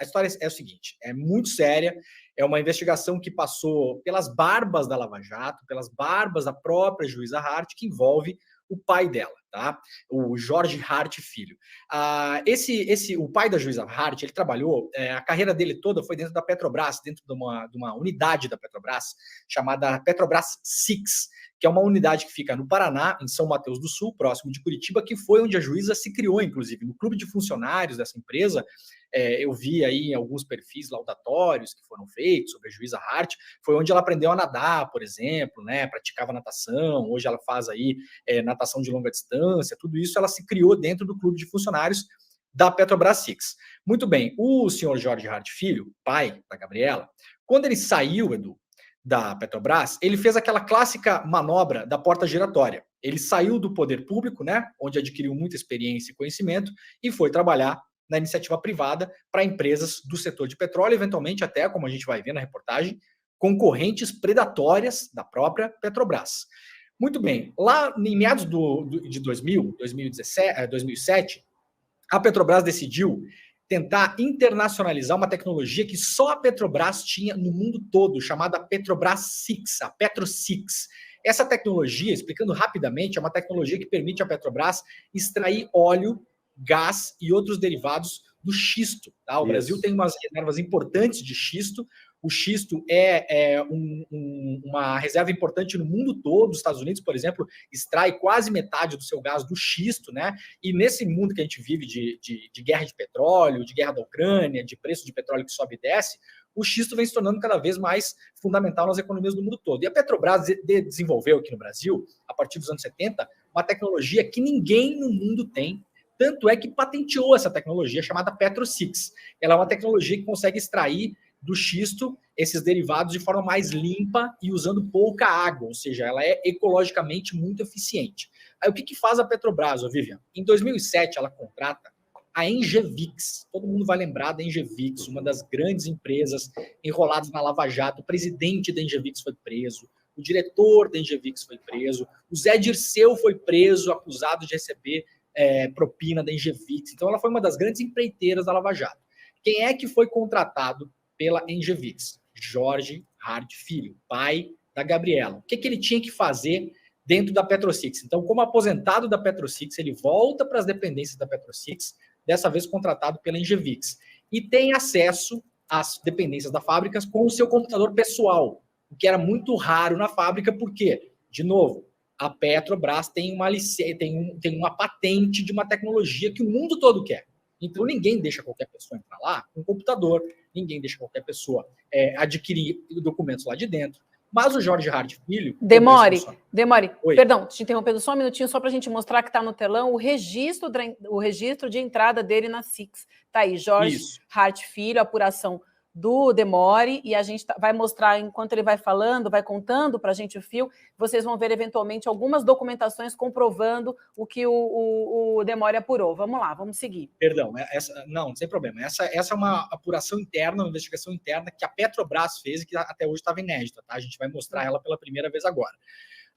A história é o seguinte, é muito séria, é uma investigação que passou pelas barbas da Lava Jato, pelas barbas da própria juíza Hart, que envolve o pai dela, tá? O Jorge Hart Filho. O pai da juíza Hart, ele trabalhou, a carreira dele toda foi dentro da Petrobras, dentro de uma unidade da Petrobras, chamada Petrobras Six, que é uma unidade que fica no Paraná, em São Mateus do Sul, próximo de Curitiba, que foi onde a juíza se criou, inclusive. No clube de funcionários dessa empresa, eu vi aí alguns perfis laudatórios que foram feitos sobre a juíza Hart, foi onde ela aprendeu a nadar, por exemplo, né? Praticava natação, hoje ela faz aí natação de longa distância, tudo isso ela se criou dentro do clube de funcionários da Petrobras Six. Muito bem, o senhor Jorge Hart Filho, pai da Gabriela, quando ele saiu, Edu, da Petrobras, ele fez aquela clássica manobra da porta giratória. Ele saiu do poder público, né, onde adquiriu muita experiência e conhecimento, e foi trabalhar na iniciativa privada para empresas do setor de petróleo, eventualmente até, como a gente vai ver na reportagem, concorrentes predatórias da própria Petrobras. Muito bem, lá em meados de 2007, a Petrobras decidiu tentar internacionalizar uma tecnologia que só a Petrobras tinha no mundo todo, chamada Petrobras Six, a Petro Six. Essa tecnologia, explicando rapidamente, é uma tecnologia que permite à Petrobras extrair óleo, gás e outros derivados do xisto. Tá? O Brasil tem umas reservas importantes de xisto. O xisto é uma reserva importante no mundo todo. Os Estados Unidos, por exemplo, extrai quase metade do seu gás do xisto, né? E nesse mundo que a gente vive de guerra de petróleo, de guerra da Ucrânia, de preço de petróleo que sobe e desce, o xisto vem se tornando cada vez mais fundamental nas economias do mundo todo. E a Petrobras desenvolveu aqui no Brasil, a partir dos anos 70, uma tecnologia que ninguém no mundo tem. Tanto é que patenteou essa tecnologia chamada Petro Six. Ela é uma tecnologia que consegue extrair do xisto esses derivados de forma mais limpa e usando pouca água, ou seja, ela é ecologicamente muito eficiente. Aí o que faz a Petrobras, Vivian? Em 2007 ela contrata a Engevix, todo mundo vai lembrar da Engevix, uma das grandes empresas enroladas na Lava Jato. O presidente da Engevix foi preso, o diretor da Engevix foi preso, o Zé Dirceu foi preso, acusado de receber propina da Engevix. Então ela foi uma das grandes empreiteiras da Lava Jato. Quem é que foi contratado pela Engevix? Jorge Hart Filho, pai da Gabriela. O que ele tinha que fazer dentro da Petrosix? Então, como aposentado da Petrosix, ele volta para as dependências da Petrosix, dessa vez contratado pela Engevix, e tem acesso às dependências da fábrica com o seu computador pessoal, o que era muito raro na fábrica, porque, de novo, a Petrobras tem uma patente de uma tecnologia que o mundo todo quer. Então, ninguém deixa qualquer pessoa entrar lá com um computador, ninguém deixa qualquer pessoa adquirir documentos lá de dentro. Mas o Jorge Hart Filho... Demore. Oi. Perdão, te interrompendo só um minutinho, só para a gente mostrar que está no telão o registro de entrada dele na Six. Está aí, Jorge Hart Filho, apuração do Demore, e a gente vai mostrar, enquanto ele vai falando, vai contando para a gente o fio, vocês vão ver eventualmente algumas documentações comprovando o que o Demore apurou. Vamos lá, vamos seguir. Perdão, não, sem problema. Essa é uma apuração interna, uma investigação interna que a Petrobras fez e que até hoje estava inédita, tá? A gente vai mostrar ela pela primeira vez agora.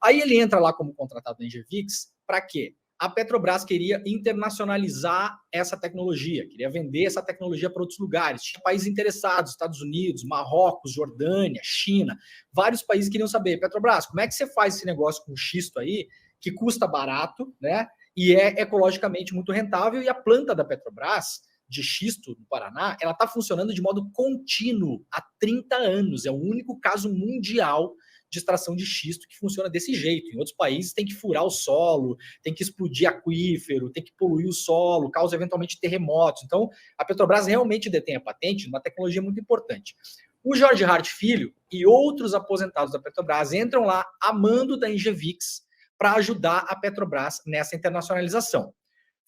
Aí ele entra lá como contratado da Engevix, para quê? A Petrobras queria internacionalizar essa tecnologia, queria vender essa tecnologia para outros lugares. Tinha países interessados, Estados Unidos, Marrocos, Jordânia, China, vários países queriam saber, Petrobras, como é que você faz esse negócio com xisto aí, que custa barato, né? E é ecologicamente muito rentável, e a planta da Petrobras, de xisto do Paraná, ela está funcionando de modo contínuo há 30 anos. É o único caso mundial de extração de xisto que funciona desse jeito. Em outros países tem que furar o solo, tem que explodir aquífero, tem que poluir o solo, causa eventualmente terremotos. Então, a Petrobras realmente detém a patente, uma tecnologia muito importante. O Jorge Hart Filho e outros aposentados da Petrobras entram lá a mando da Engevix para ajudar a Petrobras nessa internacionalização.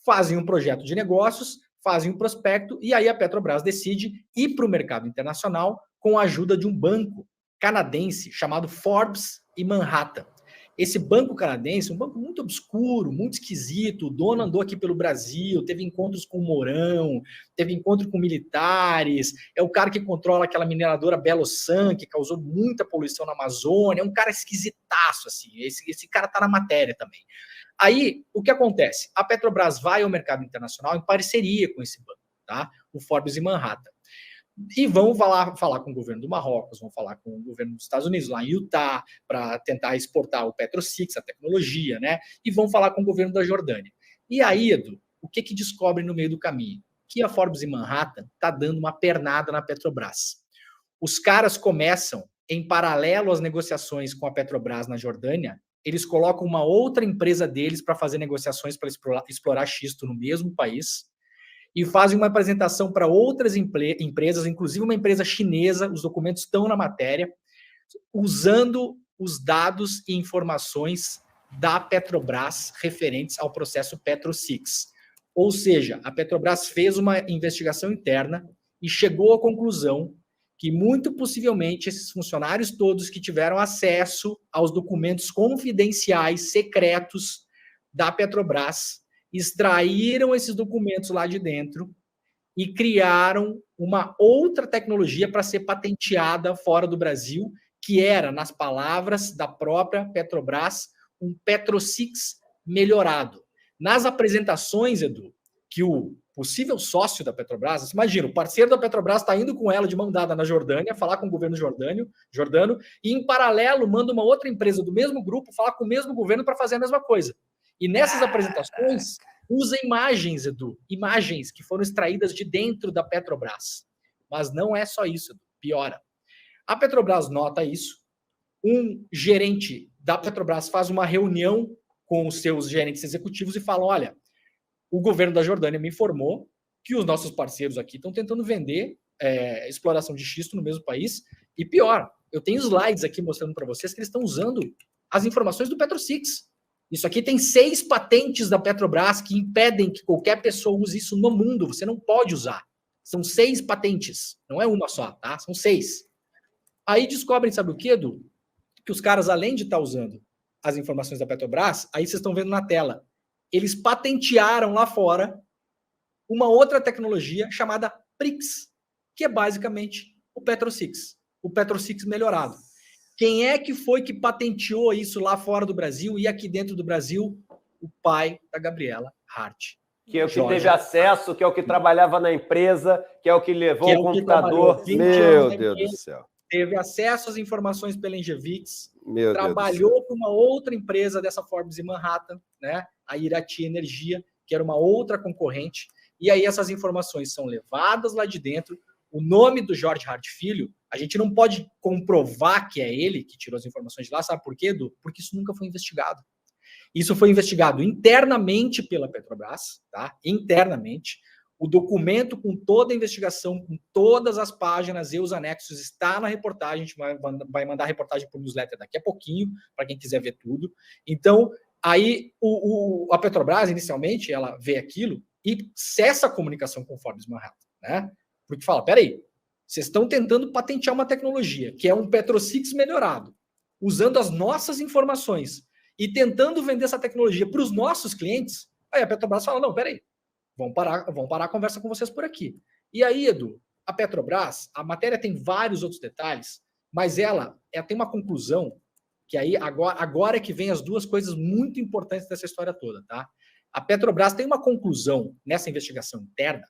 Fazem um projeto de negócios, fazem um prospecto, e aí a Petrobras decide ir para o mercado internacional com a ajuda de um banco canadense chamado Forbes e Manhattan. Esse banco canadense, um banco muito obscuro, muito esquisito, o dono andou aqui pelo Brasil, teve encontros com o Mourão, teve encontro com militares, é o cara que controla aquela mineradora Belo San, que causou muita poluição na Amazônia, é um cara esquisitaço, assim, esse cara tá na matéria também. Aí, o que acontece? A Petrobras vai ao mercado internacional em parceria com esse banco, tá? O Forbes e Manhattan. E vão falar com o governo do Marrocos, vão falar com o governo dos Estados Unidos, lá em Utah, para tentar exportar o Petro-6, a tecnologia, né? E vão falar com o governo da Jordânia. E aí, Edu, o que descobrem no meio do caminho? Que a Forbes e Manhattan está dando uma pernada na Petrobras. Os caras começam, em paralelo às negociações com a Petrobras na Jordânia, eles colocam uma outra empresa deles para fazer negociações para explorar xisto no mesmo país, e fazem uma apresentação para outras empresas, inclusive uma empresa chinesa, os documentos estão na matéria, usando os dados e informações da Petrobras referentes ao processo Petro-6. Ou seja, a Petrobras fez uma investigação interna e chegou à conclusão que, muito possivelmente, esses funcionários todos que tiveram acesso aos documentos confidenciais, secretos da Petrobras, extraíram esses documentos lá de dentro e criaram uma outra tecnologia para ser patenteada fora do Brasil, que era, nas palavras da própria Petrobras, um Petro-6 melhorado. Nas apresentações, Edu, que o possível sócio da Petrobras, imagina, o parceiro da Petrobras está indo com ela de mão dada na Jordânia, falar com o governo jordano, e em paralelo manda uma outra empresa do mesmo grupo falar com o mesmo governo para fazer a mesma coisa. E nessas apresentações, usa imagens, Edu, imagens que foram extraídas de dentro da Petrobras. Mas não é só isso, Edu, piora. A Petrobras nota isso, um gerente da Petrobras faz uma reunião com os seus gerentes executivos e fala, olha, o governo da Jordânia me informou que os nossos parceiros aqui estão tentando vender exploração de xisto no mesmo país, e pior, eu tenho slides aqui mostrando para vocês que eles estão usando as informações do Petro-6. Isso aqui tem 6 patentes da Petrobras que impedem que qualquer pessoa use isso no mundo. Você não pode usar. São 6 patentes. Não é uma só, tá? São 6. Aí descobrem, sabe o quê, Edu? Que os caras, além de estar usando as informações da Petrobras, aí vocês estão vendo na tela, eles patentearam lá fora uma outra tecnologia chamada PRIX, que é basicamente o Petro-6. O Petro-6 melhorado. Quem é que foi que patenteou isso lá fora do Brasil e aqui dentro do Brasil? O pai da Gabriela Hart. Que é o que teve acesso, que é o que trabalhava na empresa, que é o que levou o computador. Meu Deus do céu. Teve acesso às informações pela Engevix, trabalhou com uma outra empresa dessa Forbes e Manhattan, né? A Irati Energia, que era uma outra concorrente. E aí essas informações são levadas lá de dentro. O nome do Jorge Hart Filho, a gente não pode comprovar que é ele que tirou as informações de lá, sabe por quê, Edu? Porque isso nunca foi investigado. Isso foi investigado internamente pela Petrobras, tá? Internamente. O documento com toda a investigação, com todas as páginas e os anexos, está na reportagem. A gente vai mandar a reportagem por newsletter daqui a pouquinho, para quem quiser ver tudo. Então, aí a Petrobras, inicialmente, ela vê aquilo e cessa a comunicação com o Forbes Manhattan, né? Porque fala, peraí, vocês estão tentando patentear uma tecnologia que é um Petro-6 melhorado, usando as nossas informações e tentando vender essa tecnologia para os nossos clientes. Aí a Petrobras fala, não, peraí, vamos parar a conversa com vocês por aqui. E aí, Edu, a Petrobras, a matéria tem vários outros detalhes, mas ela tem uma conclusão que aí agora é que vem as duas coisas muito importantes dessa história toda, tá? A Petrobras tem uma conclusão nessa investigação interna,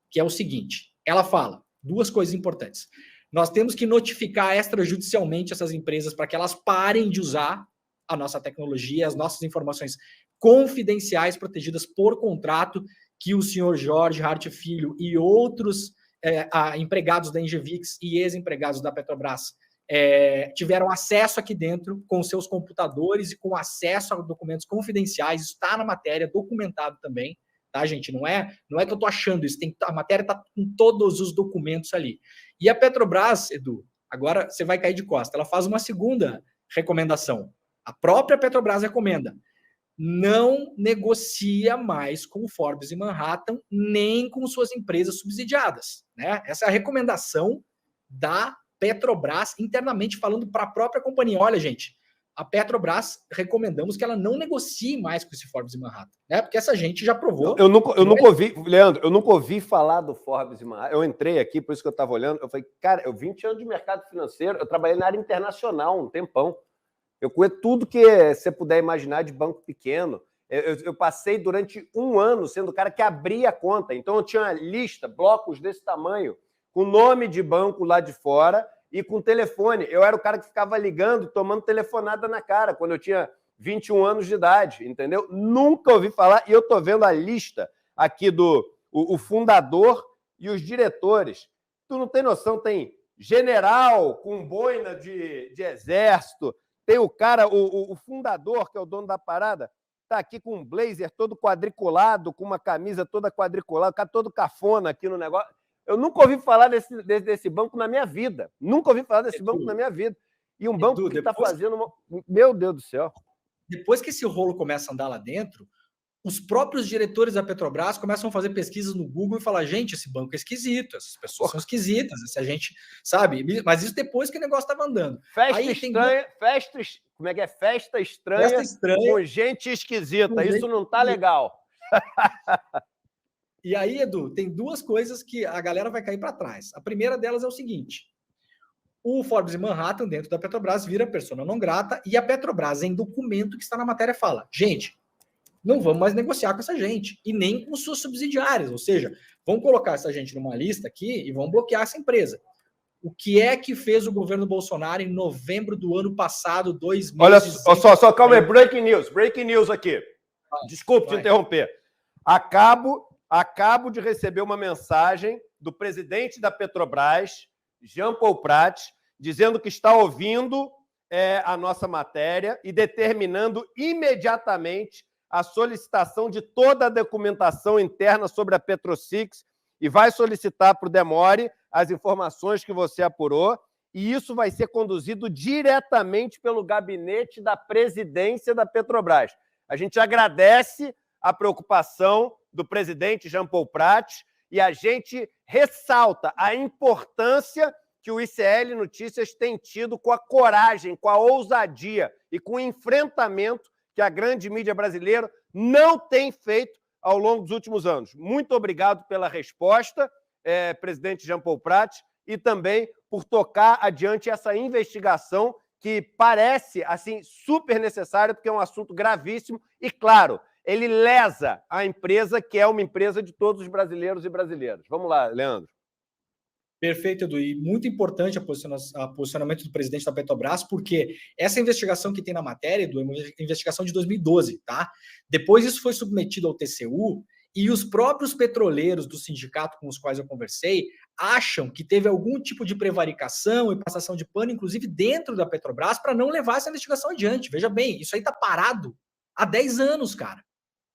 que é o seguinte, ela fala duas coisas importantes. Nós temos que notificar extrajudicialmente essas empresas para que elas parem de usar a nossa tecnologia, as nossas informações confidenciais protegidas por contrato que o senhor Jorge Hart Filho e outros empregados da Engevix e ex-empregados da Petrobras tiveram acesso aqui dentro com seus computadores e com acesso a documentos confidenciais. Isso está na matéria, documentado também. Tá, gente? Não é que eu estou achando isso, a matéria está com todos os documentos ali. E a Petrobras, Edu, agora você vai cair de costa, ela faz uma segunda recomendação. A própria Petrobras recomenda, não negocia mais com o Forbes e Manhattan, nem com suas empresas subsidiadas, né? Essa é a recomendação da Petrobras, internamente falando para a própria companhia. Olha, gente, a Petrobras, recomendamos que ela não negocie mais com esse Forbes e Manhattan, né? Porque essa gente já provou. Eu nunca ouvi, Leandro, eu nunca ouvi falar do Forbes e Manhattan. Eu entrei aqui, por isso que eu estava olhando, eu falei, cara, eu 20 anos de mercado financeiro, eu trabalhei na área internacional um tempão. Eu conheço tudo que você puder imaginar de banco pequeno. Eu passei durante um ano sendo o cara que abria a conta. Então eu tinha uma lista, blocos desse tamanho, com nome de banco lá de fora e com telefone. Eu era o cara que ficava ligando, tomando telefonada na cara, quando eu tinha 21 anos de idade, entendeu? Nunca ouvi falar, e eu estou vendo a lista aqui do o fundador e os diretores. Tu não tem noção, tem general com boina de exército, tem o cara, o fundador, que é o dono da parada, tá aqui com um blazer todo quadriculado, com uma camisa toda quadriculada, o cara todo cafona aqui no negócio. Eu nunca ouvi falar desse banco na minha vida. Nunca ouvi falar desse banco na minha vida. E um banco que está fazendo... Meu Deus do céu. Depois que esse rolo começa a andar lá dentro, os próprios diretores da Petrobras começam a fazer pesquisas no Google e falar, gente, esse banco é esquisito, essas pessoas são esquisitas, essa gente, sabe? Mas isso depois que o negócio estava andando. Festa estranha, como é que é? Festa estranha com gente esquisita. Isso não tá legal. E aí, Edu, tem duas coisas que a galera vai cair para trás. A primeira delas é o seguinte: o Forbes e Manhattan, dentro da Petrobras, vira persona não grata, e a Petrobras, em documento que está na matéria, fala, gente, não vamos mais negociar com essa gente, e nem com suas subsidiárias, ou seja, vamos colocar essa gente numa lista aqui e vamos bloquear essa empresa. O que é que fez o governo Bolsonaro em novembro do ano passado, 2 meses... Olha só, calma aí, breaking news aqui. Desculpe te interromper. Acabo de receber uma mensagem do presidente da Petrobras, Jean Paul Prats, dizendo que está ouvindo a nossa matéria e determinando imediatamente a solicitação de toda a documentação interna sobre a PetroSix e vai solicitar para o Demore as informações que você apurou, e isso vai ser conduzido diretamente pelo gabinete da presidência da Petrobras. A gente agradece a preocupação do presidente Jean Paul Prats e a gente ressalta a importância que o ICL Notícias tem tido com a coragem, com a ousadia e com o enfrentamento que a grande mídia brasileira não tem feito ao longo dos últimos anos. Muito obrigado pela resposta, presidente Jean Paul Prats, e também por tocar adiante essa investigação que parece assim super necessária, porque é um assunto gravíssimo e, claro, ele lesa a empresa, que é uma empresa de todos os brasileiros e brasileiras. Vamos lá, Leandro. Perfeito, Edu. E muito importante o posicionamento do presidente da Petrobras, porque essa investigação que tem na matéria, Edu, é uma investigação de 2012, tá? Depois isso foi submetido ao TCU e os próprios petroleiros do sindicato com os quais eu conversei acham que teve algum tipo de prevaricação e passação de pano, inclusive dentro da Petrobras, para não levar essa investigação adiante. Veja bem, isso aí está parado há 10 anos, cara.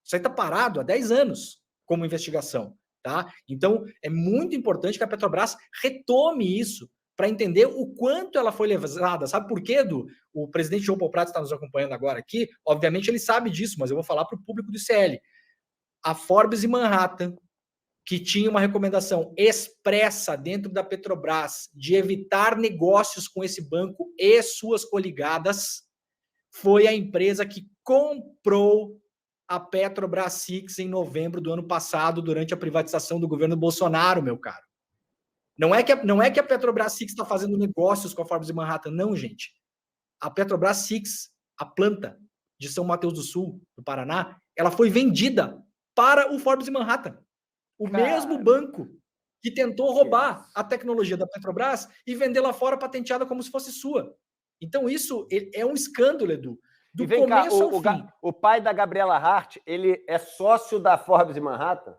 Isso aí está parado há 10 anos como investigação. Tá? Então, é muito importante que a Petrobras retome isso para entender o quanto ela foi lesada. Sabe por quê, Edu? O presidente João Paul Prats está nos acompanhando agora aqui. Obviamente, ele sabe disso, mas eu vou falar para o público do ICL. A Forbes e Manhattan, que tinha uma recomendação expressa dentro da Petrobras de evitar negócios com esse banco e suas coligadas, foi a empresa que comprou a Petrobras Six em novembro do ano passado, durante a privatização do governo Bolsonaro, meu caro. Não é que a Petrobras Six está fazendo negócios com a Forbes e Manhattan, não, gente. A Petrobras Six, a planta de São Mateus do Sul, do Paraná, ela foi vendida para o Forbes e Manhattan. O mesmo banco que tentou roubar a tecnologia da Petrobras e vender lá fora patenteada como se fosse sua. Então, isso é um escândalo, Edu. Do começo ao fim. O pai da Gabriela Hart, ele é sócio da Forbes e Manhattan?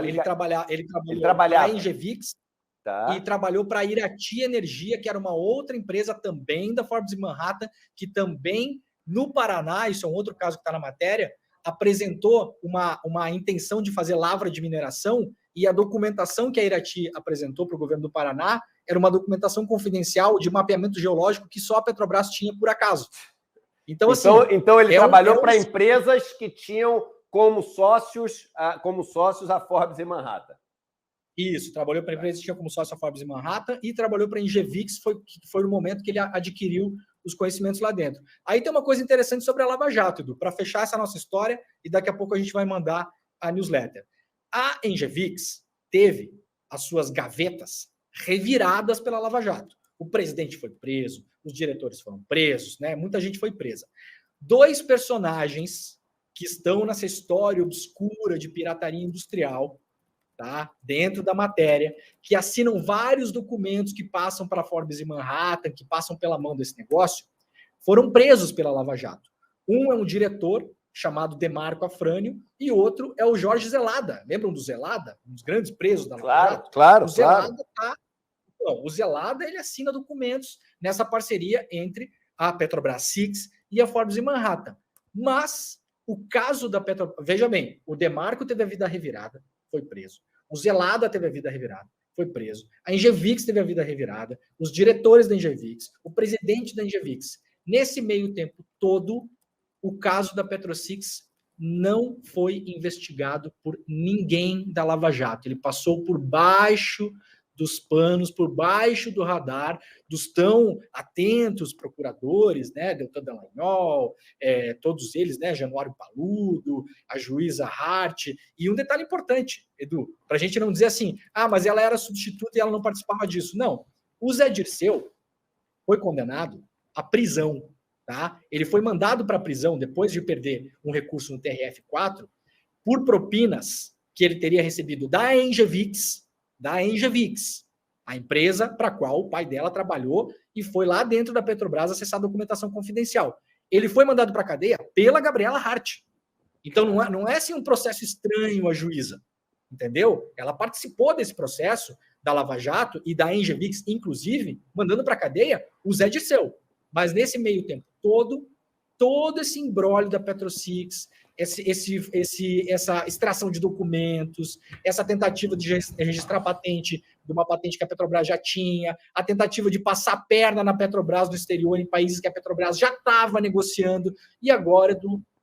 Ele trabalhava para a Engevix, tá, e trabalhou para a Irati Energia, que era uma outra empresa também da Forbes e Manhattan, que também, no Paraná, isso é um outro caso que está na matéria, apresentou uma intenção de fazer lavra de mineração, e a documentação que a Irati apresentou para o governo do Paraná era uma documentação confidencial de mapeamento geológico que só a Petrobras tinha por acaso. Então ele trabalhou para empresas que tinham como sócios a Forbes e Manhattan. Isso, trabalhou para empresas que tinham como sócio a Forbes e Manhattan e trabalhou para a Engevix, que foi no momento que ele adquiriu os conhecimentos lá dentro. Aí tem uma coisa interessante sobre a Lava Jato, Edu, para fechar essa nossa história, e daqui a pouco a gente vai mandar a newsletter. A Engevix teve as suas gavetas reviradas pela Lava Jato. O presidente foi preso, os diretores foram presos, né? Muita gente foi presa. 2 personagens que estão nessa história obscura de pirataria industrial tá? Dentro da matéria, que assinam vários documentos que passam para Forbes e Manhattan, que passam pela mão desse negócio, foram presos pela Lava Jato. Um é um diretor chamado Demarco Afrânio e outro é o Jorge Zelada. Lembram do Zelada? Um dos grandes presos da Lava Jato? Claro. O Zelada o Zelada, ele assina documentos nessa parceria entre a Petrobras Six e a Forbes e Manhattan. Mas o caso da Petrobras... Veja bem, o Demarco teve a vida revirada, foi preso. O Zelada teve a vida revirada, foi preso. A Engevix teve a vida revirada, os diretores da Engevix, o presidente da Engevix. Nesse meio tempo todo, o caso da PetroSix não foi investigado por ninguém da Lava Jato. Ele passou por baixo dos panos, por baixo do radar dos tão atentos procuradores, né, Deltan Dallagnol, todos eles, né, Januário Paludo, a juíza Hart. E um detalhe importante, Edu, para a gente não dizer assim, mas ela era substituta e ela não participava disso. Não, o Zé Dirceu foi condenado à prisão, tá? Ele foi mandado para a prisão depois de perder um recurso no TRF4 por propinas que ele teria recebido da Engevix, a empresa para a qual o pai dela trabalhou e foi lá dentro da Petrobras acessar a documentação confidencial. Ele foi mandado para a cadeia pela Gabriela Hart. Então não é assim um processo estranho a juíza, entendeu? Ela participou desse processo da Lava Jato e da Engevix, inclusive, mandando para a cadeia o Zé Dirceu. Mas nesse meio tempo todo esse imbróglio da PetroSix, essa extração de documentos, essa tentativa de registrar patente de uma patente que a Petrobras já tinha, a tentativa de passar a perna na Petrobras no exterior, em países que a Petrobras já estava negociando, e agora,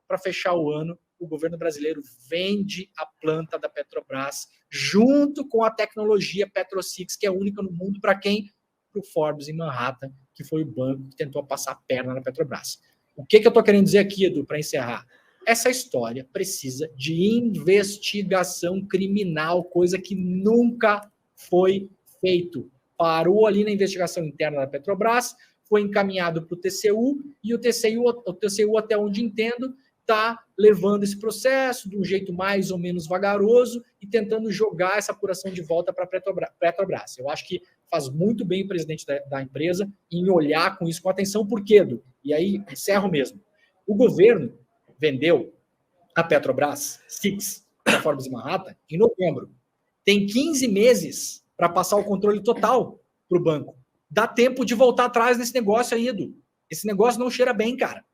para fechar o ano, o governo brasileiro vende a planta da Petrobras junto com a tecnologia PetroSix, que é única no mundo para quem? Para o Forbes em Manhattan, que foi o banco que tentou passar a perna na Petrobras. O que eu estou querendo dizer aqui, Edu, para encerrar? Essa história precisa de investigação criminal, coisa que nunca foi feito. Parou ali na investigação interna da Petrobras, foi encaminhado para o TCU, e o TCU, até onde entendo, está levando esse processo de um jeito mais ou menos vagaroso e tentando jogar essa apuração de volta para a Petrobras. Eu acho que faz muito bem o presidente da empresa em olhar com isso com atenção, porque, Edu, e aí encerro mesmo, o governo vendeu a Petrobras Six para a Forbes Manhattan em novembro. Tem 15 meses para passar o controle total para o banco. Dá tempo de voltar atrás nesse negócio aí, Edu. Esse negócio não cheira bem, cara.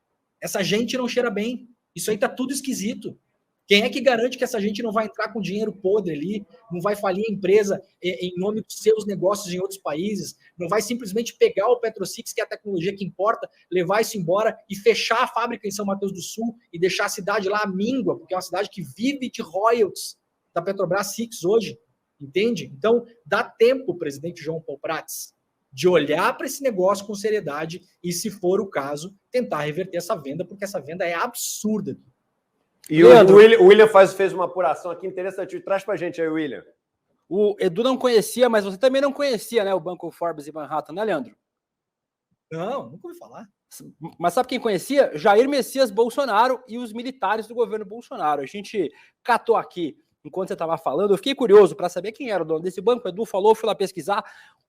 Essa gente não cheira bem. Isso aí tá tudo esquisito. Quem é que garante que essa gente não vai entrar com dinheiro podre ali, não vai falir a empresa em nome dos seus negócios em outros países, não vai simplesmente pegar o PetroSix, que é a tecnologia que importa, levar isso embora e fechar a fábrica em São Mateus do Sul e deixar a cidade lá à míngua, porque é uma cidade que vive de royalties da Petrobras Six hoje, entende? Então, dá tempo, presidente João Paulo Prats, de olhar para esse negócio com seriedade e, se for o caso, tentar reverter essa venda, porque essa venda é absurda. E Leandro, o William fez uma apuração aqui interessante. Traz para a gente aí, William. O Edu não conhecia, mas você também não conhecia, né, o Banco Forbes e Manhattan, né, Leandro? Não, nunca ouvi falar. Mas sabe quem conhecia? Jair Messias Bolsonaro e os militares do governo Bolsonaro. A gente catou aqui, enquanto você estava falando, eu fiquei curioso para saber quem era o dono desse banco. O Edu falou, fui lá pesquisar.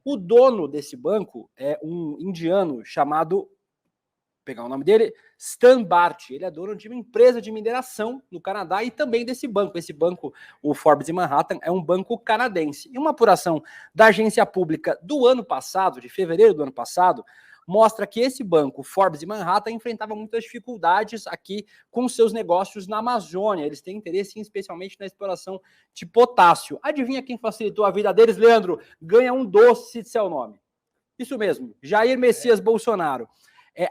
O dono desse banco é um indiano chamado, vou pegar o nome dele, Stan Bart. Ele é dono de uma empresa de mineração no Canadá e também desse banco. Esse banco, o Forbes e Manhattan, é um banco canadense. E uma apuração da agência pública do ano passado, de fevereiro do ano passado, mostra que esse banco, Forbes e Manhattan, enfrentava muitas dificuldades aqui com seus negócios na Amazônia. Eles têm interesse especialmente na exploração de potássio. Adivinha quem facilitou a vida deles, Leandro? Ganha um doce se disser o nome. Isso mesmo, Jair Messias Bolsonaro.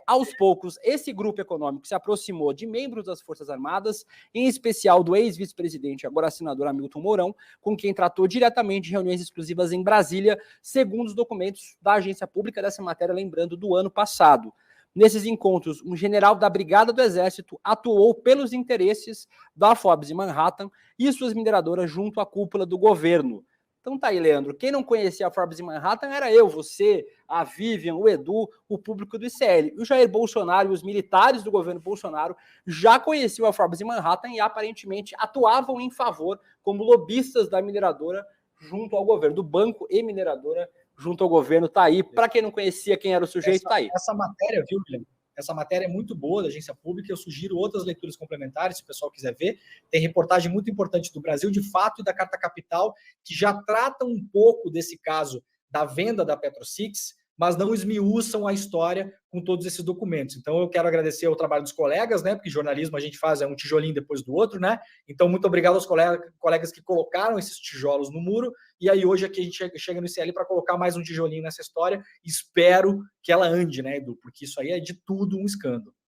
Aos poucos, esse grupo econômico se aproximou de membros das Forças Armadas, em especial do ex-vice-presidente, agora senador Hamilton Mourão, com quem tratou diretamente de reuniões exclusivas em Brasília, segundo os documentos da agência pública dessa matéria, lembrando do ano passado. Nesses encontros, um general da Brigada do Exército atuou pelos interesses da Forbes e Manhattan e suas mineradoras junto à cúpula do governo. Então tá aí, Leandro. Quem não conhecia a Forbes em Manhattan era eu, você, a Vivian, o Edu, o público do ICL. O Jair Bolsonaro e os militares do governo Bolsonaro já conheciam a Forbes em Manhattan e aparentemente atuavam em favor como lobistas da mineradora junto ao governo, do banco e mineradora junto ao governo. Tá aí. Para quem não conhecia quem era o sujeito, tá aí. Essa matéria, viu, Guilherme? Essa matéria é muito boa da agência pública, eu sugiro outras leituras complementares, se o pessoal quiser ver. Tem reportagem muito importante do Brasil de Fato e da Carta Capital, que já tratam um pouco desse caso da venda da PetroSix, mas não esmiuçam a história com todos esses documentos. Então, eu quero agradecer ao trabalho dos colegas, né? Porque jornalismo a gente faz um tijolinho depois do outro, né? Então, muito obrigado aos colegas que colocaram esses tijolos no muro. E aí, hoje aqui a gente chega no ICL para colocar mais um tijolinho nessa história. Espero que ela ande, né, Edu? Porque isso aí é de tudo um escândalo.